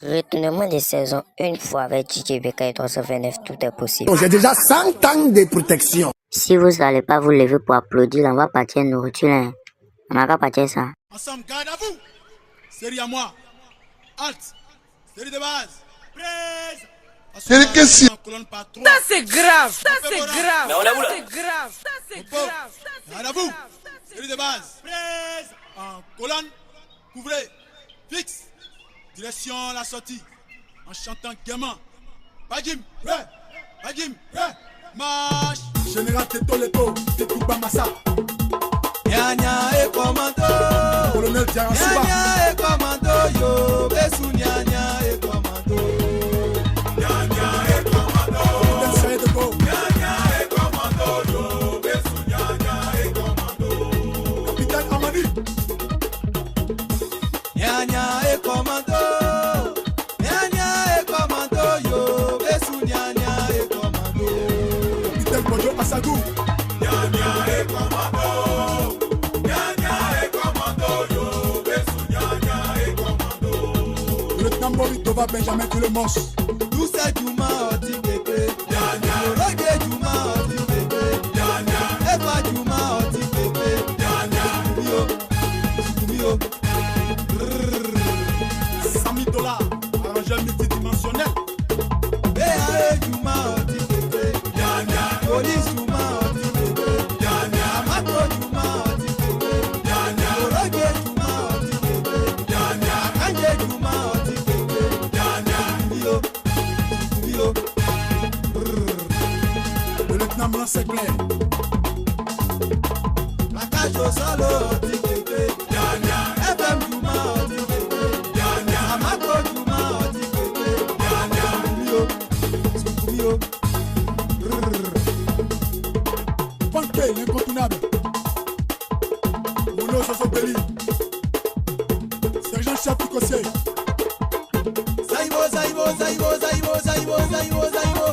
Retournement des saisons une fois avec DJ BK 329, tout est possible. J'ai déjà 100 ans de protection. Si vous n'allez pas vous lever pour applaudir, on va partir nourriture. Hein. On n'a qu'à partir ça. Ensemble, garde à vous. Série à moi. Halt. Série de base. Presse. Série question. Ça c'est grave. Ça c'est grave. Mais on a Ça c'est grave. Ça c'est grave. Garde à vous. Série de base. Presse. En colonne. Couvrez. Fixe. Direction la sortie. En chantant gaiement. Bagim. Prêt. Bagim. Prêt. Marche. Général Teto Leto. Teto Bamassa. Nyanya et commando. Colonel Diarasuba. Nyanya et commando. Yo. Besu nyanya et commando. Nyanya et commando. Colonel Saïd Go. Nyanya et commando. Yo. Besu nyanya et commando. Capitaine Amadi. Nyanya et commando. Nyanya et commando. Yo. Besu nyanya et commando. Capitaine Bojo Asagou. Nyanya et commando. Tova Benjamin Toulemons. Tout ça Juma oti bébé. Roger Juma oti bébé. Eva Juma oti bébé. Yo. Sami Dola, arrangeur multidimensionnel. Béaé Juma oti bébé. Police Juma oti bébé. Amato Juma oti bébé. Roger Juma oti bébé. Akanje Juma oti bébé. Le lieutenant Blanc c'est clair. La cage au sol, oti bébé. FM Juma oti bébé. Amato Juma oti bébé. Panké, l'incontournable. Mouno Sosopeli. Sergent Chef du Conseil. Zaibo. Dio Zaibo, Zaibo. Dio Zaibo, Zaibo.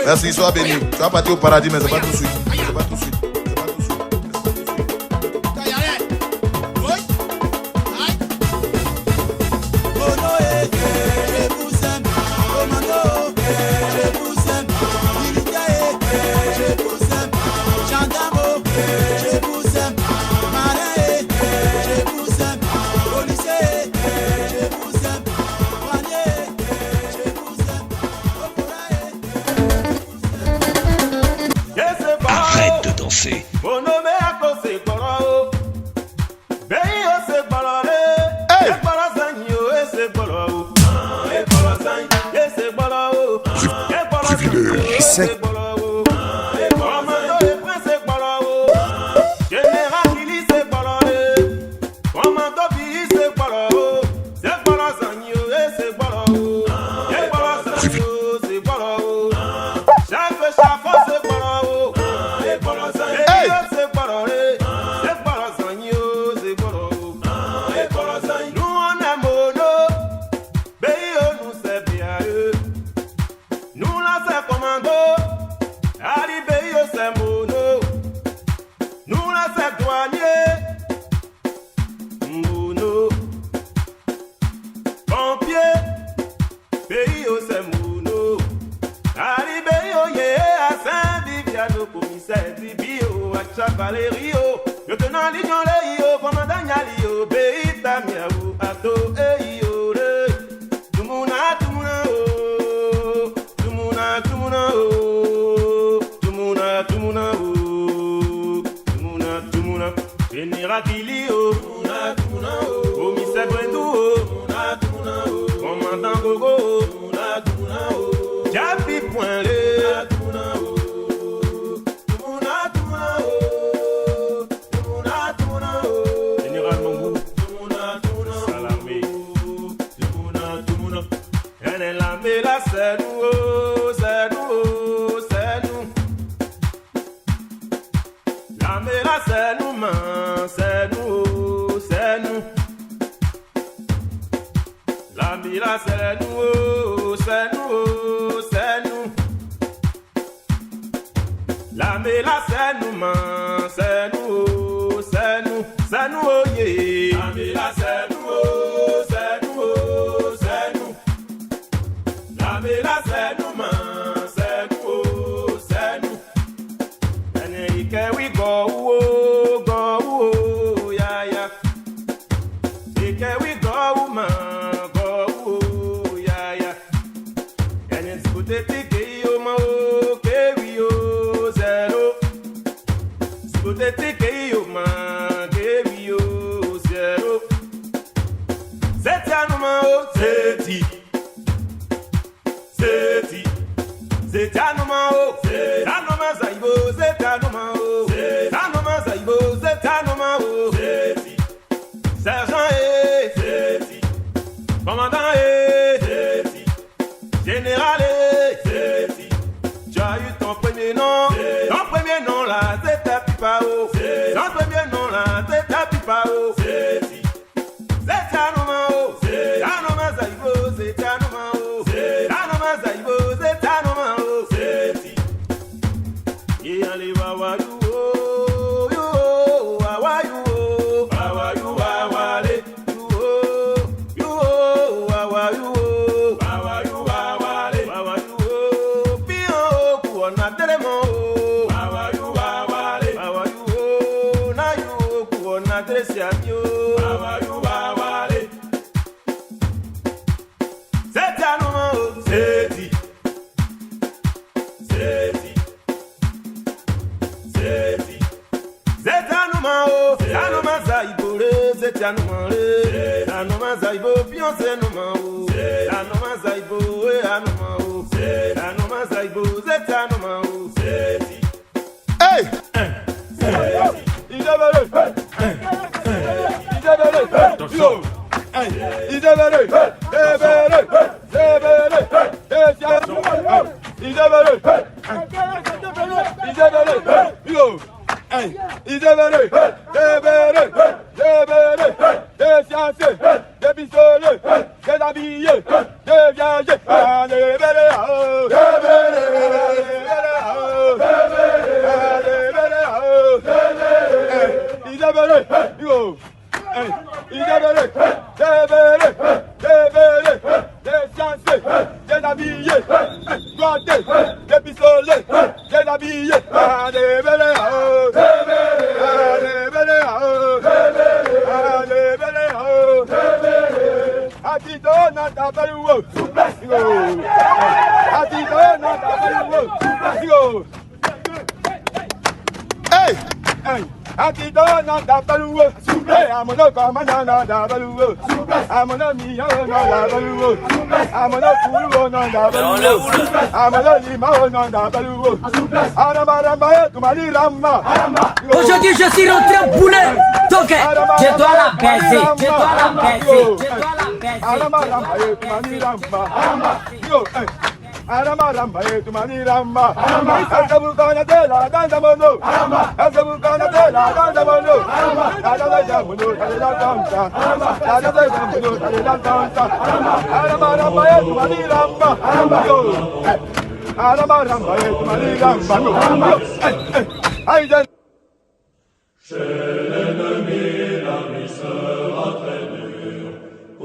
Merci, sois béni. Tu vas partir au paradis, mais c'est pas tout de suite. C'est pas tout de suite. Arrête de danser. C'est Général Kili c'est balade. Commando Billy c'est Sacha Valerio, lieutenant Ligon Leio, commandant Yalio, Beita Miaou, Ato Eio, Tumuna, Tumuna, oh, Tumuna, Tumuna, oh, Tumuna, Tumuna, oh, Tumuna, Tumuna, Général Kilio, Tumuna, Tumuna, oh, commissaire Gwendou, Tumuna, Tumuna, oh, commandant Gogo, Tumuna, Tumuna, oh, Japi Poinlé, Tumuna, oh. C'est nous, c'est nous, c'est nous. La mela c'est nous, man, c'est nous, c'est nous. La mela c'est nous, c'est nous, c'est nous. La mela c'est nous, man, c'est nous, c'est nous, c'est nous, oh yeah. La mela c'est nous, c'est nous, c'est nous. La mela c'est nous, man, c'est nous, c'est nous. And here we go, go, yeah, yeah. Here we go, man, go, yeah, yeah. And it's good to take you, man, okay, we oh, zero. It's good to take you, man, okay, we oh, zero. C'est à nous, man, oh, c'est c'est Tanoma, c'est Tanoma Zaibo, c'est Tanoma, c'est Tanoma Zaibo, c'est Tanoma, c'est sergent et c'est commandant et c'est général et c'est tu as eu ton premier nom là, c'est ta pipa, ton premier nom là, c'est ta pipa, c'est Tanoma, c'est Tanoma Zaibo, c'est Tanoma, c'est Tanoma Zaibo, c'est Tanoma. Tanoma Zaibo, Beyoncé Noma, Tanoma Zaibo, Anoma, Tanoma Zaibo, Zetanoma, Hey! des pistolets, des habillés, des viagers, Aujourd'hui je suis rentré au boulet. Donc je dois la baiser. Je dois la baiser. Je dois la baiser.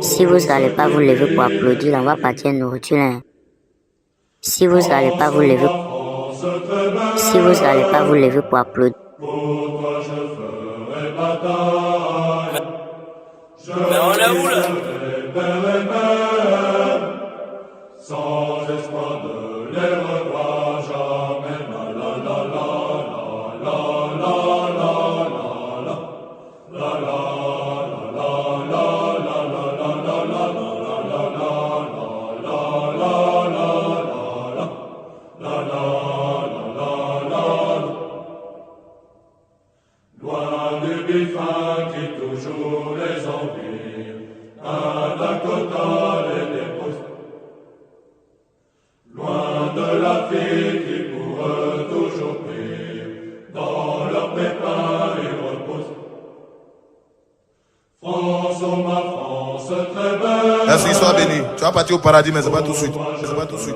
Si vous n'allez pas vous lever pour applaudir, on va partir nourriture. Hein. Si vous n'allez pas vous lever pour applaudir. Mais on est où là? Sans espoir de les revoir jamais. La la la la la la la la la la loin du buffin qui toujours les envie, un Dakota les dépose. Loin de la fille qui pour eux toujours prie, dans leurs pépins ils reposent. France, oh ma France, très belle. Merci, sois béni. Tu vas partir au paradis, mais c'est pas tout de suite. C'est pas tout de suite.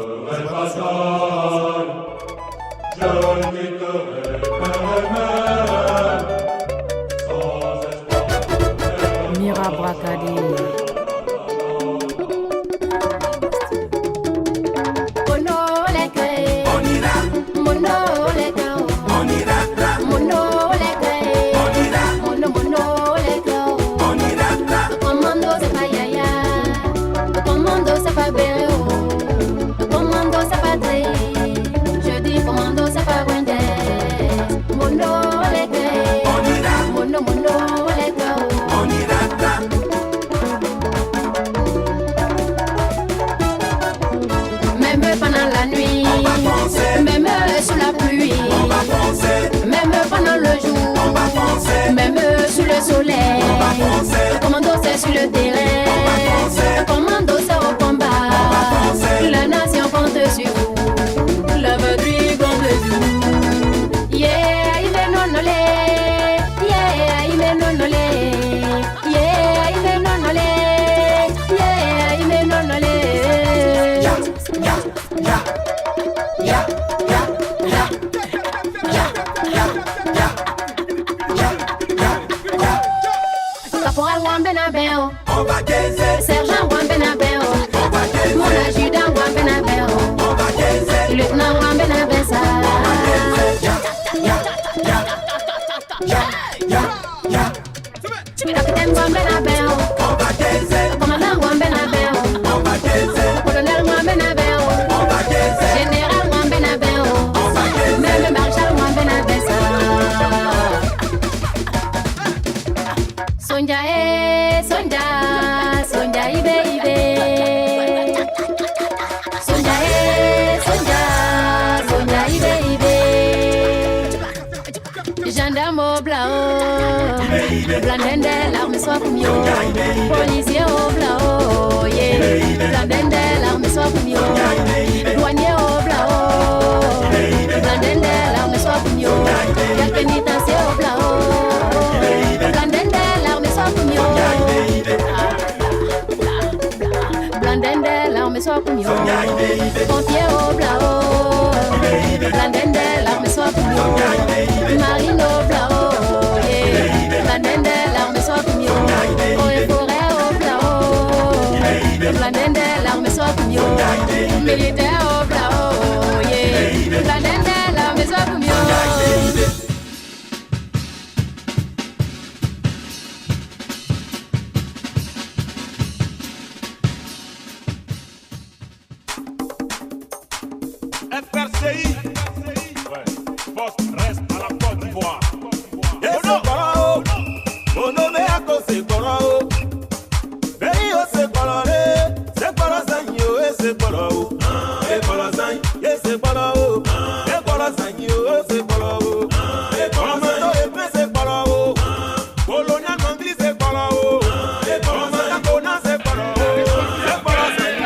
Je quitterai père et mère, sans espoir. Mira Bracadi. Soleil, le commando c'est sur le terrain, le commando c'est au combat, la nation compte sur vous, la patrie compte sur vous. Yeah, il est non olé, yeah, il est non olé, yeah, il est non olé, yeah, il est non olé. Caporal Wambenabeo, Sergent Wambenabeo, mon adjudant Wambenabeo, lieutenant Wambenabesa, capitaine Wambenabeo, commandant Wambenabeo, colonel Wambenabeo, général Wambenabeo, même marshal Wambenabesa. Sonja, Sonja, Sonja, ibe, ibe. Sonja, Sonja, Sonja, ibe, ibe. Gendarme au blanc, blandende, l'arme soit pour mieux. Policier au blanc, yeah. Blandende, l'arme soit pour mieux. Douanier au blanc, blandende, l'arme soit pour mieux. Garde pénitentiaire au blanc. Blandende, l'arme soit pour mieux. Pompier au blanc, blandende, l'arme soit pour mieux. Marine au blanc, blandende, l'arme soit pour mieux. Eau et forêt au blanc, blandende, l'arme soit pour mieux. Militaire au blanc, blandende, l'arme soit pour mieux. FRCI, force reste à la Côte d'Ivoire. Mon nom est à cause de Corao. Veillez, c'est Corao, c'est Corao, c'est Corao, c'est Corao, c'est Corao, c'est Corao, c'est Corao, Commando et Prince, c'est Corao, Colonial Mandri, c'est Corao, Commandant Kona, c'est Corao, c'est Corao, c'est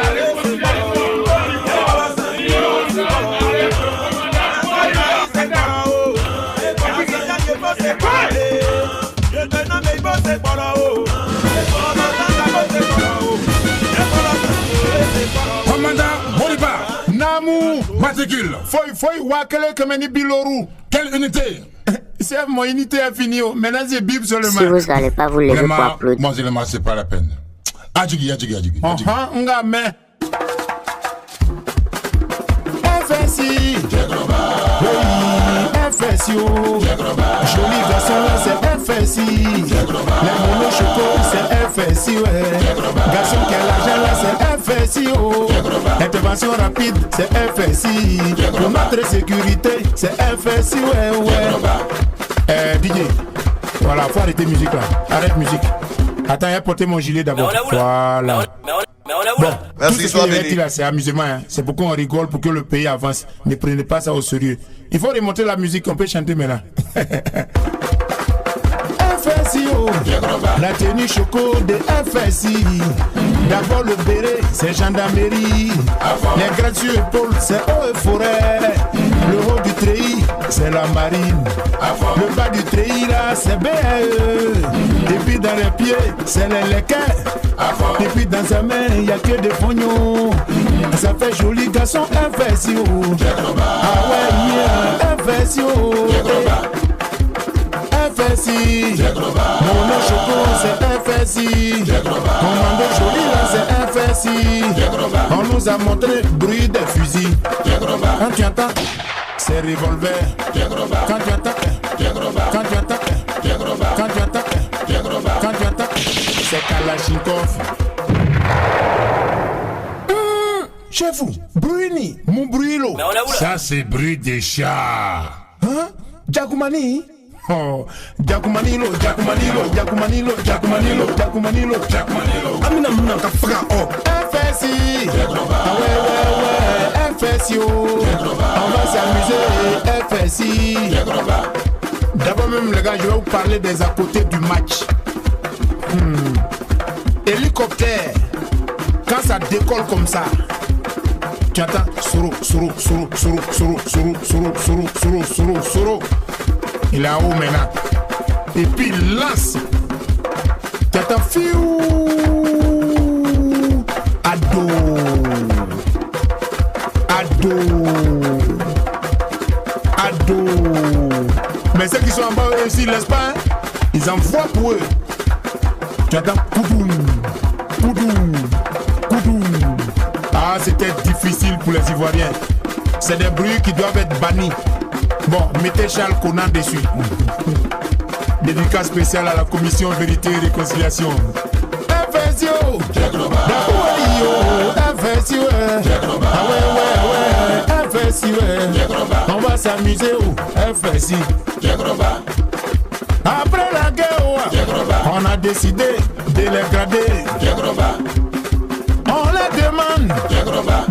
Commandant Bolivar, Namou, matricule, Foy, Wakele, Kemeni Biloru, quelle unité? C'est mon unité a fini, maintenant c'est Bib seulement. Si vous n'allez pas vous lever pour applaudir. Moi, c'est pas la peine. Adjigi. Nga, mais. FSI, FSI. Joli garçon là c'est FSI. Les monos choco c'est FSI. Garçon qui a l'argent là c'est FSI. Intervention rapide c'est FSI. Pour notre sécurité c'est FSI. DJ, voilà, faut arrêter musique là. Arrête musique. Attends, il a porté mon gilet d'abord. Voilà. Bon, merci, tout ce qu'il dit là, c'est amusement. Hein. C'est pourquoi on rigole pour que le pays avance. Ne prenez pas ça au sérieux. Il faut remonter la musique, on peut chanter maintenant. FSI, la tenue choco de FSI. D'abord le béret, c'est gendarmerie. Les grades sur épaules, c'est eau et forêt. Le haut du treillis, c'est la marine. Le bas du treillis là, c'est BAE. Et puis dans les pieds, c'est les lequins. Et puis dans sa main, il n'y a que des pognons. Ça fait joli garçon FSI. Ah ouais, yeah, FSI. FSI. Mon nom choco c'est FSI. Commando joli là c'est FSI. On nous a montré bruit des fusils. Quand tu entends c'est revolver. Quand tu entends quand tu entends quand tu entends quand tu entends c'est Kalachnikov. Chef, bruit mon bruit Ça c'est bruit des chats. Hein? Jacoumani? Oh, Jacumanilo. Amina muna ka fra oh. FSI. Ah ouais. FSI. On va s'amuser. FSI. D'abord même les gars, je vais vous parler des à côté du match. Hélicoptère. Quand ça décolle comme ça, tu entends soro. Il est en haut maintenant. Et puis il lance. Tu attends fiou. Ado. Mais ceux qui sont en bas eux aussi, laissent pas. Hein? Ils envoient pour eux. Tu attends Koudoum. Ah, c'était difficile pour les Ivoiriens. C'est des bruits qui doivent être bannis. Bon, mettez Charles Conan dessus. Dédicace spéciale à la commission Vérité et Réconciliation. FSI. FSI. Ah ouais. FSI. On va s'amuser au FSI. Après la guerre, on a décidé de les grader. On les demande.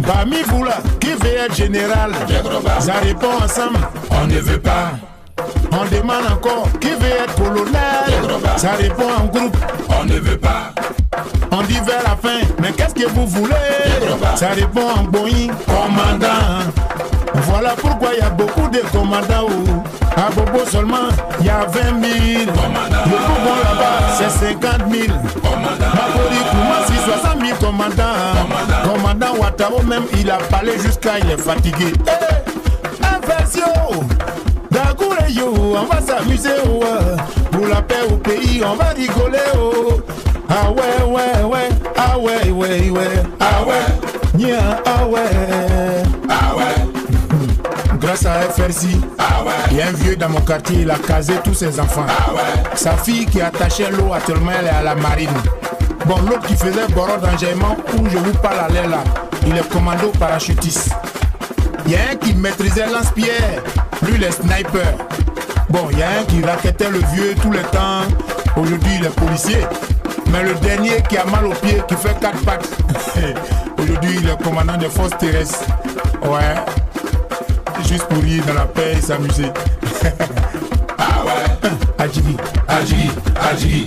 Parmi vous là, qui veut être général? Ça répond ensemble. On ne veut pas. On demande encore qui veut être colonel. Ça répond en groupe. On ne veut pas. On dit vers la fin, mais qu'est-ce que vous voulez? Ça répond en Boeing, commandant. Voilà pourquoi il y a beaucoup de commandants. À Bobo seulement, il y a 20 000. Le plus bon là-bas, c'est 50 000. Mabori Koumassi, 60 000 commandants. Commandant Ouattaro même, il a parlé jusqu'à il est fatigué. Infection, Dagouré, on va s'amuser. Pour la paix au pays, on va rigoler. Ah ouais. Ah ouais. Ah ouais. Yeah, ah ouais. Grâce à FRC, il y a un vieux dans mon quartier, il a casé tous ses enfants. Sa fille qui attachait l'eau actuellement, elle est à la marine. Bon, l'autre qui faisait boron d'enjaillement, où je vous parle à l'air là, il est commando parachutiste. Il y a un qui maîtrisait lance-pierre, lui les snipers. Bon, il y a un qui raquettait le vieux tout le temps, aujourd'hui il est policier. Mais le dernier qui a mal aux pieds, qui fait 4 pattes, aujourd'hui il est commandant des forces terrestres. Ouais. Juste pour rire dans la paix et s'amuser. Ah ouais. Adjigi.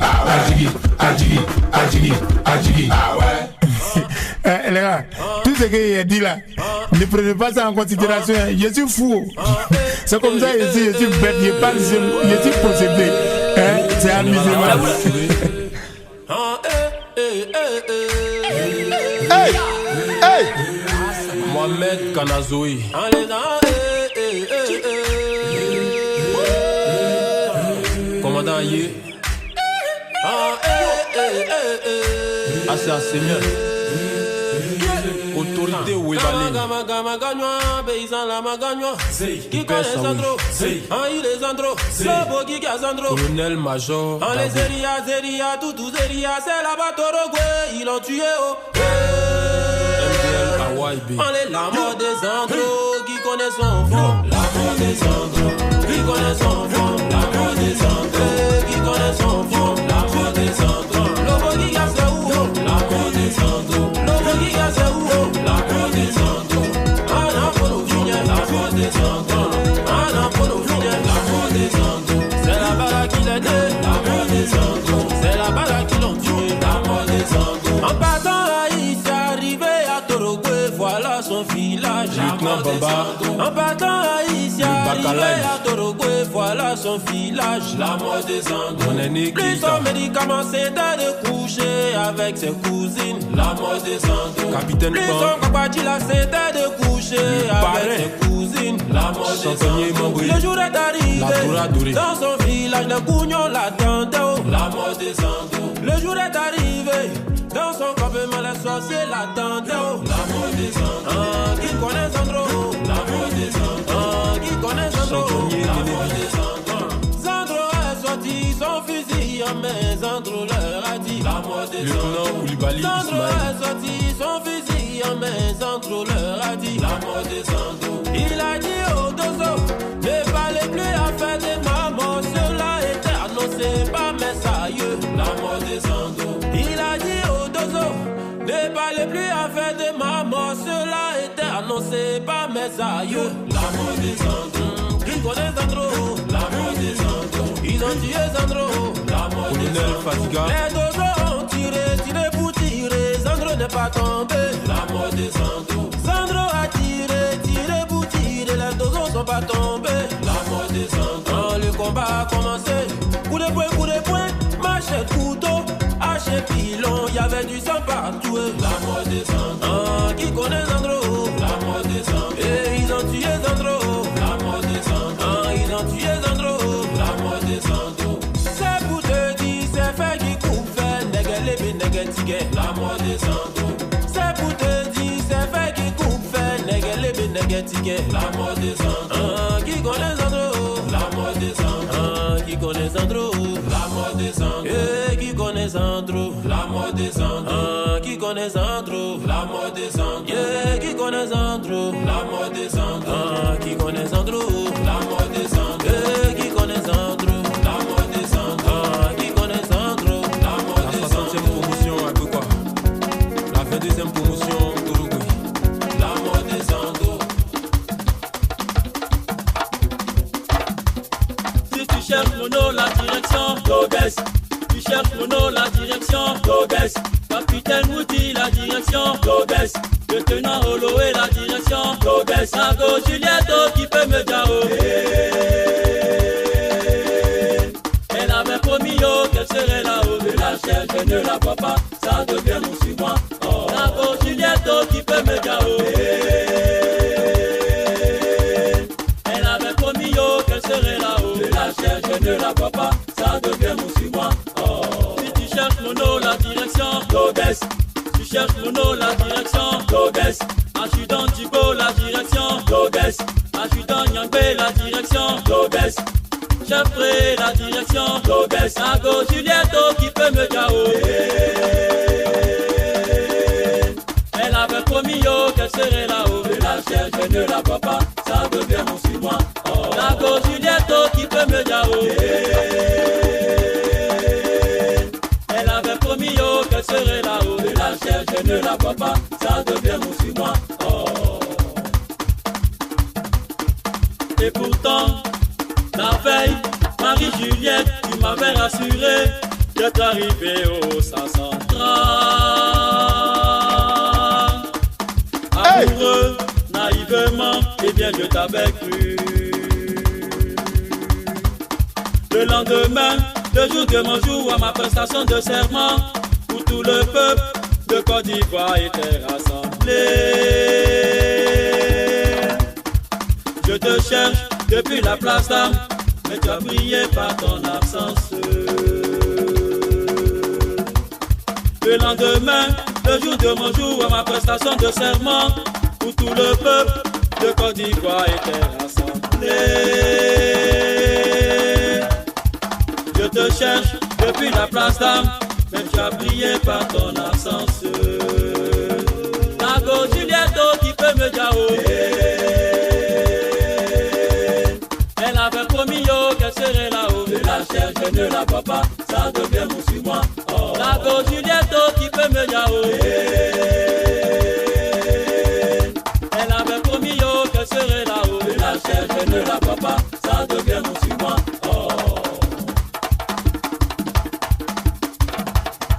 Ah ouais. Les gars, tout ce qu'il a dit là, ne prenez pas ça en considération. Je suis fou. C'est comme ça, je suis bête, je suis possédé. C'est amusement. Hey! Mohamed Kanazoui. Commandant Yé. Ah, c'est assez mieux. Autorité ou évalée. Paysan la magagnois. Qui connaît Sandro? Il est Sandro. Lobo qui a Sandro. Colonel Major. En les Zeria, tout Zeria, c'est la Batorogwe. Ils l'ont tué, oh. MDL Hawaii B. On est la mort des Sandro. Qui connaît son fond? La mort des Sandro. Qui connaît son fond? La mort des Sandro. Qui connaît son fond? La mort des Sandro. Lobo qui a c'est où? La mort des Sandro. Lobo qui a c'est où? La mort des Sandro. Ah non, pour nous finir, la mort des Sandro. Ah non, pour nous finir, la mort des Sandro. C'est la balle qui l'a dit, la mort des Sandro. C'est la balle qui l'ont tué, la mort des Sandro. En partant là, il s'est arrivé à Torogwe, voilà son village. Lieutenant Bamba. En partant là, il s'est arrivé à Torogwe, voilà son village. La mort des Sandro. Plus son médicament c'était de coucher avec ses cousines. La mort des Sandro. Capitaine Plus son crocodile c'était de coucher avec ses cousines. La mort des Sandro. Le jour est arrivé dans son village, le cougnon l'attendait. La mort des Sandro. Le jour est arrivé dans son campement, les sorciers l'attendaient. La mort des Sandro. Qui connaît Sandro? La mort des Sandro. Qui connaît Sandro? La mort des Sandro. Sandro est sorti son fusil en main. Sandro leur a dit la mort des Sandro. Sandro est sorti son fusil en main. Sandro leur a dit la mort des Sandro. Il a dit au dozo, ne parlez plus à faire des mamans. Cela était annoncé par mes aïeux. La mort des Sandro. Il a dit au dozo, ne parlez plus à faire des mamans. Cela était annoncé par mes aïeux. La mort des Sandro. Qui connaît Sandro? La mort des Sandro. Ils ont tué Sandro. La mort des Sandro. Les dozos ont tiré pour tirer. Sandro n'est pas tombé. La mort des Sandro. Sandro a tiré pour tirer. Les dozos sont pas tombés. La mort des Sandro. Le combat a commencé. Coup de poing, machette, couteau, hache et pilon. Y'avait du sang partout. La mort des Sandro. Qui connaît Sandro? La mort des Sandro. Et ils ont tué Sandro. La mort des Sandro. Ils ont tué Sandro. La mort des Sandro. C'est pour te dire, c'est fait qui coupe fait. Négué, négué, la mort des Sandro. C'est pour te dire, c'est fait qui coupe fait. Négué, négué, la mort des Sandro. Qui connaît Sandro? La mort des Sandro. Qui connaît Sandro? La mort des Sandro. Qui connaît Sandro? La mort des Sandro. Qui connaît Sandro? La mort des Sandro. Qui connaît Sandro? La mort des Sandro. Qui connaît Sandro? La mort des Sandro. Qui connaît Sandro? La mort des Sandro. Qui connaît Sandro? La mort des Sandro. La 60e promotion à quoi? La 22e promotion Torogwe. La mort des Sandro. Si tu cherches Mono, la direction Toges. Tu cherches Mono, la direction Toges. Capitaine Woody, la direction Toges. Lieutenant Holloway, la direction Toges. Nago Julietto qui peut me dire Elle avait promis qu'elle serait là-haut. De la chair, je ne la vois pas. Ça devient mon suivant. Nago Julietto qui peut me dire Elle avait promis qu'elle serait là-haut. De la chair, je ne la vois pas. Ça devient mon suivant. Si tu cherches Mono, la direction Toges. Tu cherches Mono, la direction Toges. Adjudant Djibo, la direction Toges. Adjudant Nyangbe, la direction Toges. Chef Pré, la direction Toges. Nago Julietto qui peut me dire Elle avait promis qu'elle serait là-haut. De la chair, je ne la vois pas. Ça devient mon suivant. Nago Julietto qui peut me dire Elle avait promis qu'elle serait là-haut. De la chair, je ne la vois pas. Ça devient mon suivant. Et pourtant, la veille, Marie-Juliette, tu m'avais rassuré d'être arrivé au 530. Amoureux, naïvement, eh bien je t'avais cru. Le lendemain, le jour de mon jour, à ma prestation de serment, où tout le peuple de Côte d'Ivoire était rassemblé. Je te cherche depuis la place d'Armes, mais tu as brillé par ton absence. Le lendemain, Le jour de mon jour, à ma prestation de serment, où tout le peuple de Côte d'Ivoire était rassemblé. Je te cherche depuis la place d'Armes, mais tu as brillé par ton absence. Nago Julietto qui peut me dire elle avait promis qu'elle serait là-haut. Je la cherche, je ne la vois pas, ça devient mou sur moi. Oh. Nago Julietto qui peut me dire elle avait promis qu'elle serait là-haut. Je la cherche, je ne la vois pas, ça devient mou sur moi. Oh.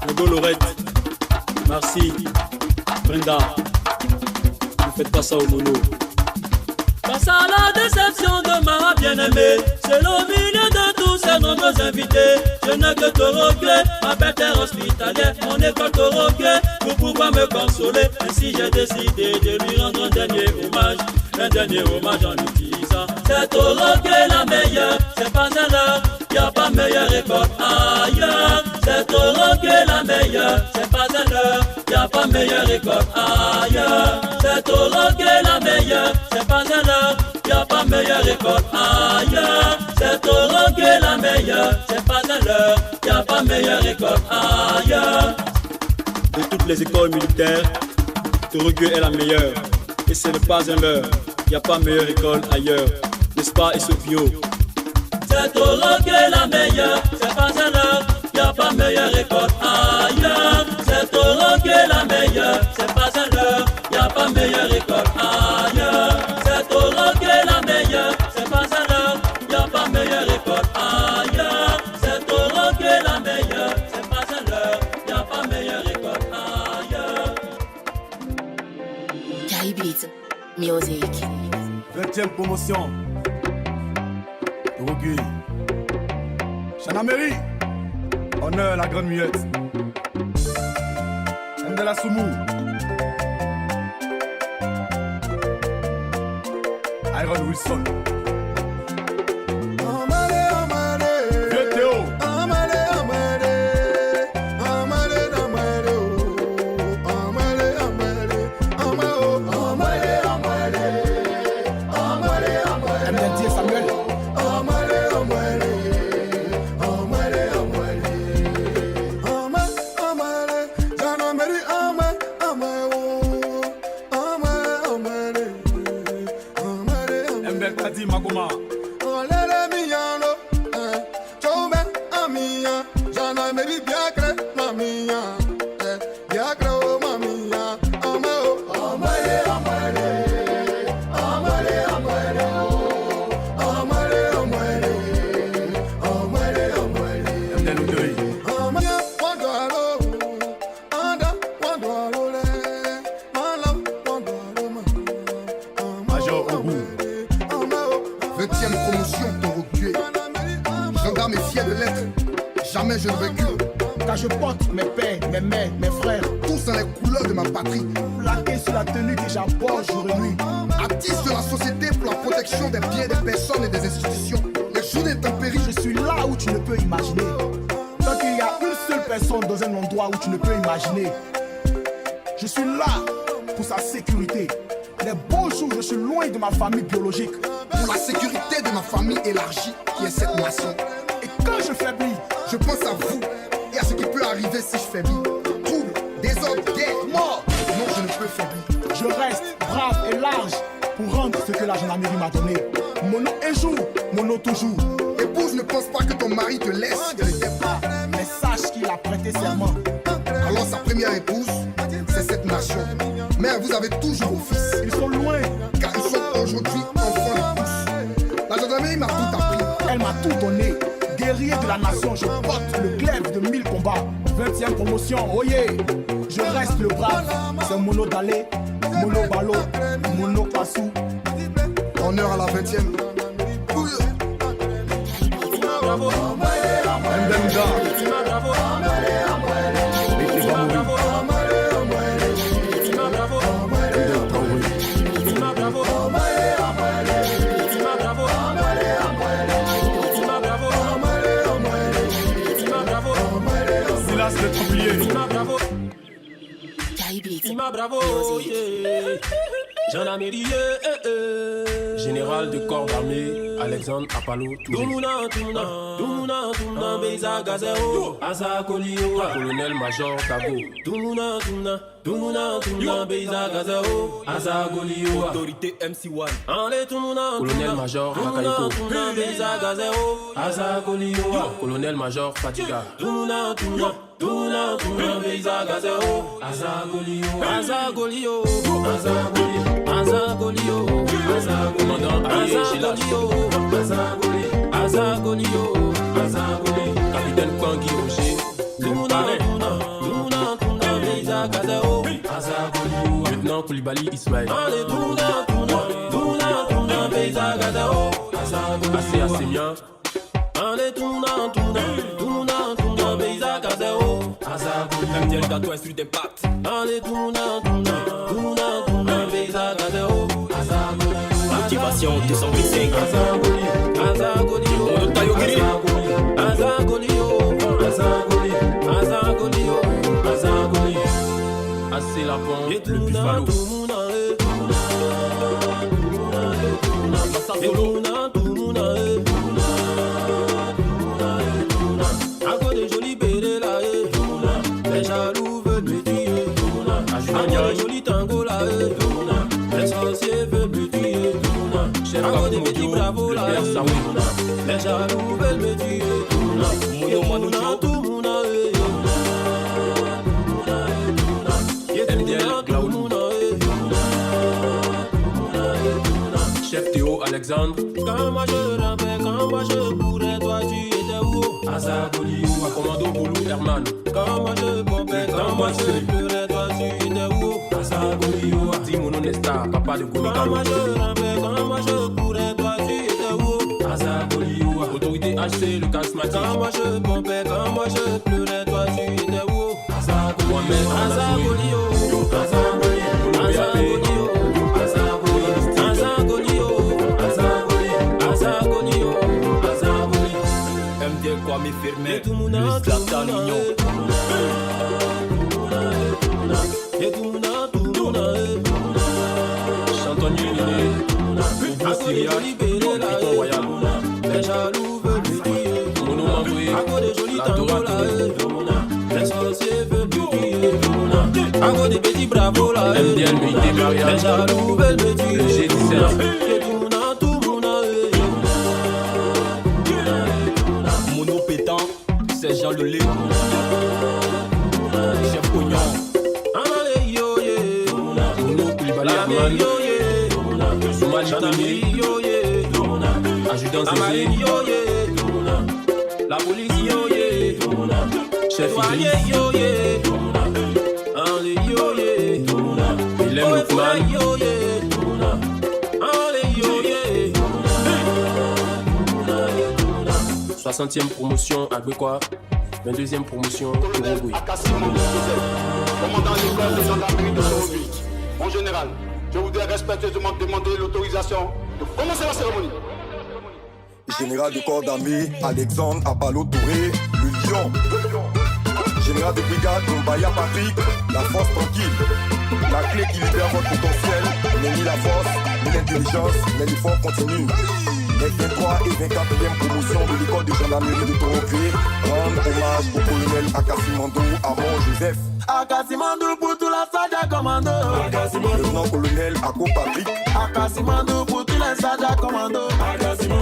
Hugo Lorette, merci, Brenda, ne faites pas ça au mono. Face à la déception de ma bien-aimée, c'est au milieu de tous ces nombreux invités. Je n'ai que ton regret, ma belle terre hospitalière, mon école te regret, pour pouvoir me consoler. Ainsi j'ai décidé de lui rendre un dernier hommage en utilisant cette regret la meilleure, c'est pas un leurre, y'a pas meilleure école ailleurs. C'est au regret la meilleure, c'est pas un leurre, y'a pas meilleure école ailleurs. C'est au regret la meilleure, c'est pas un leurre, y'a pas meilleure école ailleurs. C'est au regret la meilleure, c'est pas un leurre, y'a pas meilleure école ailleurs. De toutes les écoles militaires, Torogué est la meilleure, et ce n'est pas un leurre, y'a pas meilleure école ailleurs, n'est-ce pas Esopio? C'est au regret la meilleure, c'est pas un leurre, y'a pas meilleure école ailleurs. C'est au regret la meilleure, c'est pas un leurre, y'a pas meilleure école ailleurs. C'est au regret la meilleure, c'est pas un leurre, y'a pas meilleure école ailleurs. C'est au regret la meilleure, c'est pas un leurre, y'a pas meilleure école ailleurs. K-Beat Music. 20e promotion. Torogué. Chanameri. Honneur la grande muette. M de la Soumou. Iron Wilson. Vieux Théo. MDT Samuel. Mbekati Magoma. Jamais je ne recule, car je porte mes pères, mes mères, mes frères, tous dans les couleurs de ma patrie, plaqués sur la tenue que j'aborde jour et nuit. Artiste de la société pour la protection des biens des personnes et des institutions. Les jours d'intempéries, je suis là où tu ne peux imaginer. Tant qu'il y a une seule personne dans un endroit où tu ne peux imaginer, je suis là pour sa sécurité. Les beaux jours, je suis loin de ma famille biologique. Pour la sécurité de ma famille élargie, qui est cette nation. Et quand je faiblis, je pense à vous et à ce qui peut arriver si je faiblis. Trouble, désordre, guerre, mort. Non, je ne peux faiblir. Je reste brave et large pour rendre ce que la gendarmerie m'a donné. Mono un jour, mono toujours. Épouse, ne pense pas que ton mari te laisse de le départ. Mais sache qu'il a prêté serment. Alors sa première épouse, c'est cette nation. Mère, vous avez toujours vos fils. Ils sont loin, car ils sont aujourd'hui enfants de tous. La gendarmerie m'a tout appris. Elle m'a tout donné. Guerrier de la nation, je porte le glaive de 1000 combats. 20e promotion, oh yeah. Je reste le brave. C'est Mono Dalé, Mono Balo, Mono Passou. Honneur à la 20e. Bravo. Mbemda. Ima bravo, yeah. Jean Amélie, Général de corps d'armée, Alexandre Apalo Touré. Tumuna, Beza Gazeo, Asa Kolio, Colonel-major Kago. Tumuna, Beza Gazeo, Asa Kolio, Autorité MC1. Colonel-major Makaiko. Beza Gazeo, Asa Kolio, Colonel-major Fatiga. Tumuna, Beza Gazeo, Asa Kolio, Commandant Aye Gilas. Capitaine Kwangi Roger. Lieutenant Koulibaly Ismaël. Assez Assemia. MTL Gato Instru d'Impact. Motivation 225. Assez la pompe, le buffalo. Encore des jolis bérets là, les jaloux veulent me tuer. Encore des jolis tangos là, les sorciers veulent me tuer. Encore des petits bravos là, les jaloux veulent me tuer. Chef Théo Alexandre. Quand moi je rappelle, quand moi je pourrais, toi tu étais où? Azagoli, Commando Boulou Herman. Quand moi je pompais, quand moi je pleurais, toi tu étais où? Azagoli, Dimono Nesta, papa de Goli. Quand moi je rappelle, quand moi je pourrais, toi tu étais où? Azagoli, autorité HC, le charismatique. Quand moi je pompais, quand moi je pleurais, toi tu étais où? Azagoli, Azagoli, Kwame Firmin, Luis Zlatan Mignon. Chantonier Néné, Bobo Syria, Piton Royal. Les jaloux veulent me tuer. Mono Mamboué, la Dora Touré. Les sorciers veulent me tuer. Encore des petits bravos là. MDL Meïté Maria. Les jaloux veulent me tuer. Le G17. Mono pétant, c'est Jean Lelé. Chef Cognon. Mono Koulibaly Herman. Soumali Tony. Adjudant Zézé. La police Chef Idriss. Willem Loukman. 60e promotion à Gwekwa, 22e promotion Tourangui. Commandant l'école de gendarmerie de Tourangui. En général, je voudrais respectueusement demander l'autorisation de commencer la cérémonie. Général de corps d'armée, Alexandre Apalo Touré, le lion. Général de brigade, Mbaya Patrick, la force tranquille. La clé qui libère votre potentiel n'est ni la force, ni l'intelligence, mais l'effort continue. Les 23 et 24e promotion de l'école de gendarmerie de Torongré rendent hommage au colonel Akassimando Amon Joseph. Akassimando pour tout la Sada Commando. Lieutenant-colonel Ako Patrick. Akassimando pour tous les Sada Commando.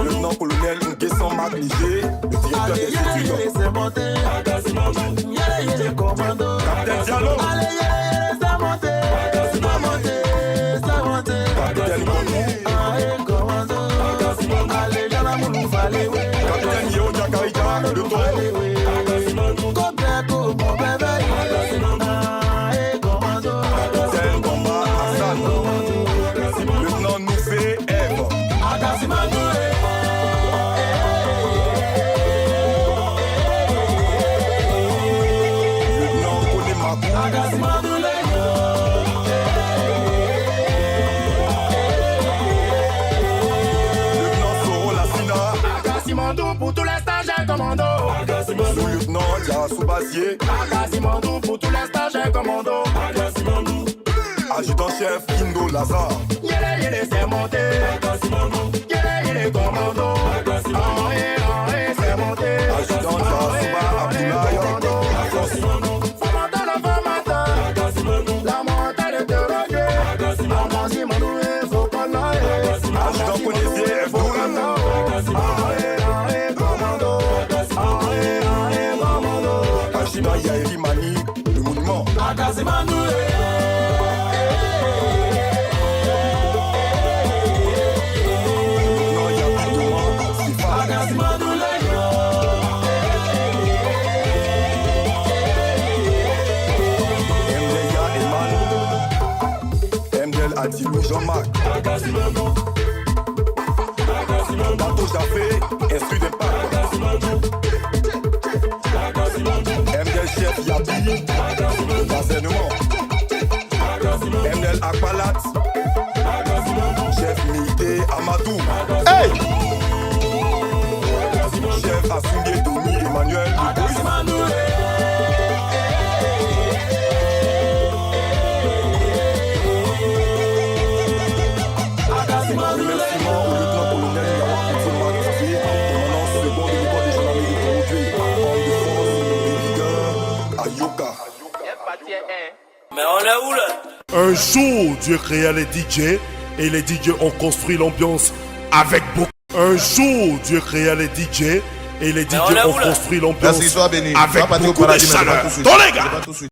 Lieutenant-colonel Nguessan Marc Léger, le directeur des études. C'est monté. Yé commando. Capitaine Diallo. Allez, c'est monté. C'est monté. C'est monté. Capitaine Kondou. Commando. Allez, j'en ai mon fallait. Capitaine Yeo Diakarika, le taureau. Coco, mon bébé. Commando. Capitaine Combat Hassan. Lieutenant Noufé Eve. Akassimando. Lieutenant Kone Makou. Akassimando. Akassimando pour tous les stagiaires commando. Sous-lieutenant Dia Soubazier. Akassimando pour tous les stagiaires commando. Adjudant-chef Indo Lazare. Yélé, c'est monté. Yélé, commando. C'est monté. Adjudant Zasuba Abdoulaye. La montagne de roquet. Amanzi Manoué, faut qu'on aille. Adjudant Connaisier Fdoul. Ashina Yairi Mani, le monument. MDL Adilou Jean-Marc. Bateau Jaffé, instru d'impact. MDL Chef Yabi, Bazenement. MDL Akpalat, Chef Milité Amadou. Hey! Chef Assoulié Domi Emmanuel remerciement au lieutenant-colonel Yawa Koutouma Kiké, commandant second de l'école des gendarmeries de Conduit, homme de force, de leader, Ayoka. Mais on est où là? Un jour, Dieu créa les DJ et les DJ ont construit l'ambiance avec beaucoup. Un jour, Dieu créa les DJ et les DJ ont construit l'ambiance avec beaucoup de chaleur. Dans les gars!